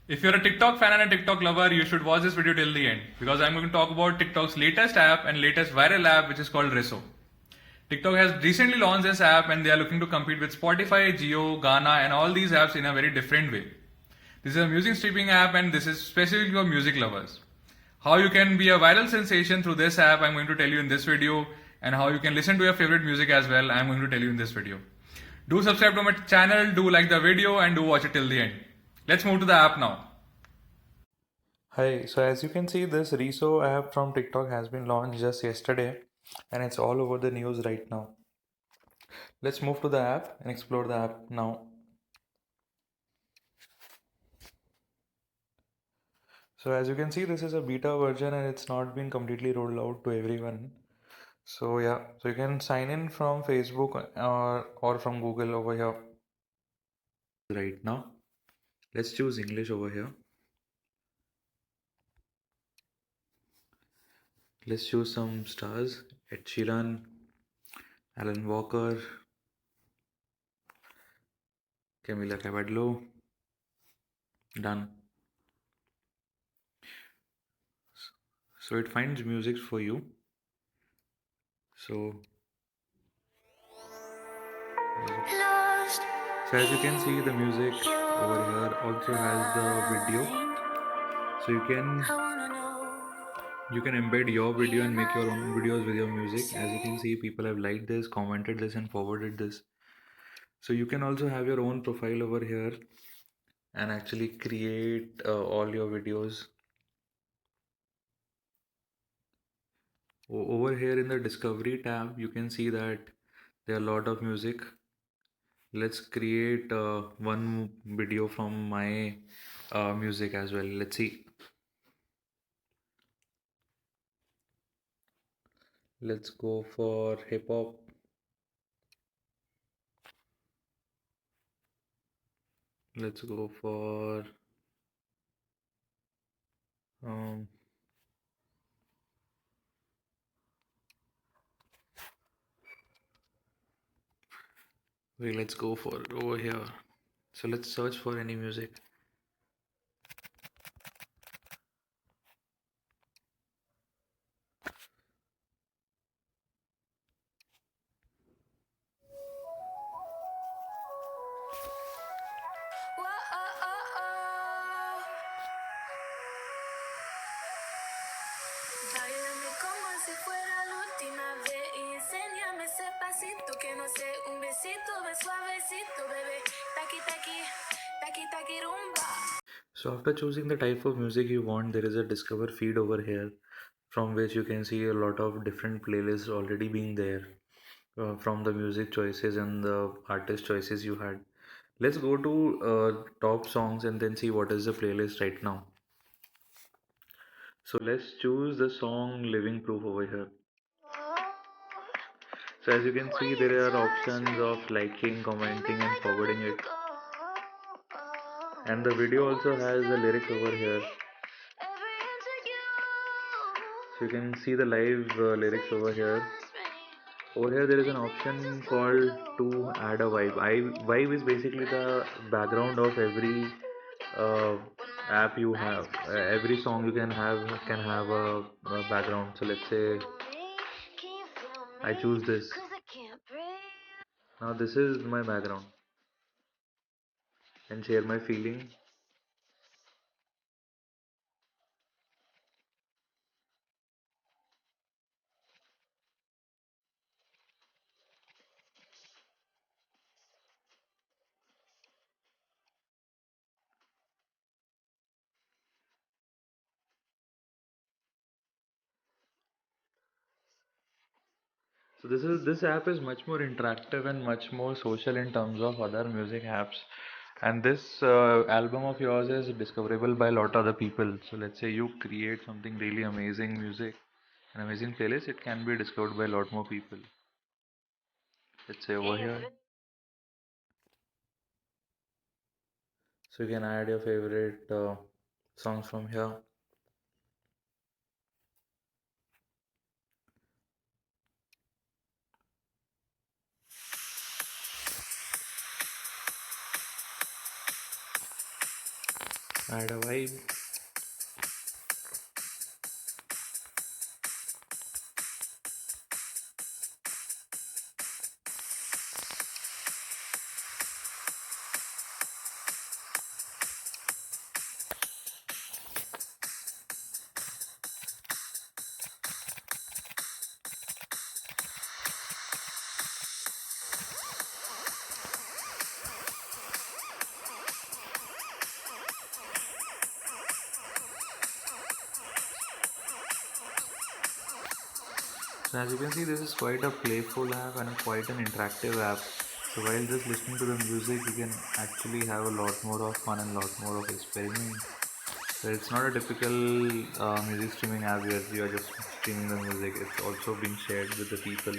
If you're a TikTok fan and a TikTok lover, you should watch this video till the end because I'm going to talk about TikTok's latest app and latest viral app, which is called Resso. TikTok has recently launched this app and they are looking to compete with Spotify, Jio, Ghana, and all these apps in a very different way. This is a music streaming app and this is specifically for music lovers. How you can be a viral sensation through this app, I'm going to tell you in this video, and how you can listen to your favorite music as well, I'm going to tell you in this video. Do subscribe to my channel, do like the video, and do watch it till the end. Let's move to the app now. Hi, so as you can see, this Resso app from TikTok has been launched just yesterday and it's all over the news right now. Let's move to the app and explore the app now. So as you can see, this is a beta version and it's not been completely rolled out to everyone. So yeah, so you can sign in from Facebook or from Google over here. Right now, let's choose English over here. Let's choose some stars: Ed Sheeran, Alan Walker, Camila Cabello. Done. So it finds music for you. So as you can see, the music over here also has the video. So you can embed your video and make your own videos with your music. As you can see, people have liked this, commented this, and forwarded this. So you can also have your own profile over here and actually create all your videos. Over here in the discovery tab, you can see that there are a lot of music. Let's create one video from my music as well. Let's see. Let's go for hip hop. Let's go for um, okay, let's go for over here. So let's search for any music. Báilame como si fuera la última vez y enséñame ese pasito que no sé, un besito, ve suavecito, bebé, taqui taqui, taqui taqui rumba. So after choosing the type of music you want, there is a discover feed over here from which you can see a lot of different playlists already being there from the music choices and the artist choices you had. Let's go to top songs and then see what is the playlist right now. So let's choose the song Living Proof over here. So as you can see, there are options of liking, commenting and forwarding it. And the video also has the lyrics over here. So you can see the live lyrics over here. Over here there is an option called to add a vibe. Vibe is basically the background of every uh, app you have. Every song you can have a background. So let's say I choose this. Now this is my background and share my feeling. So this app is much more interactive and much more social in terms of other music apps. And this album of yours is discoverable by a lot of other people. So let's say you create something really amazing music, an amazing playlist, it can be discovered by a lot more people. Let's say over here. So you can add your favorite songs from here. Add a vibe. So as you can see, this is quite a playful app and quite an interactive app. So while just listening to the music, you can actually have a lot more of fun and a lot more of experiment. So it's not a typical music streaming app where you are just streaming the music. It's also being shared with the people.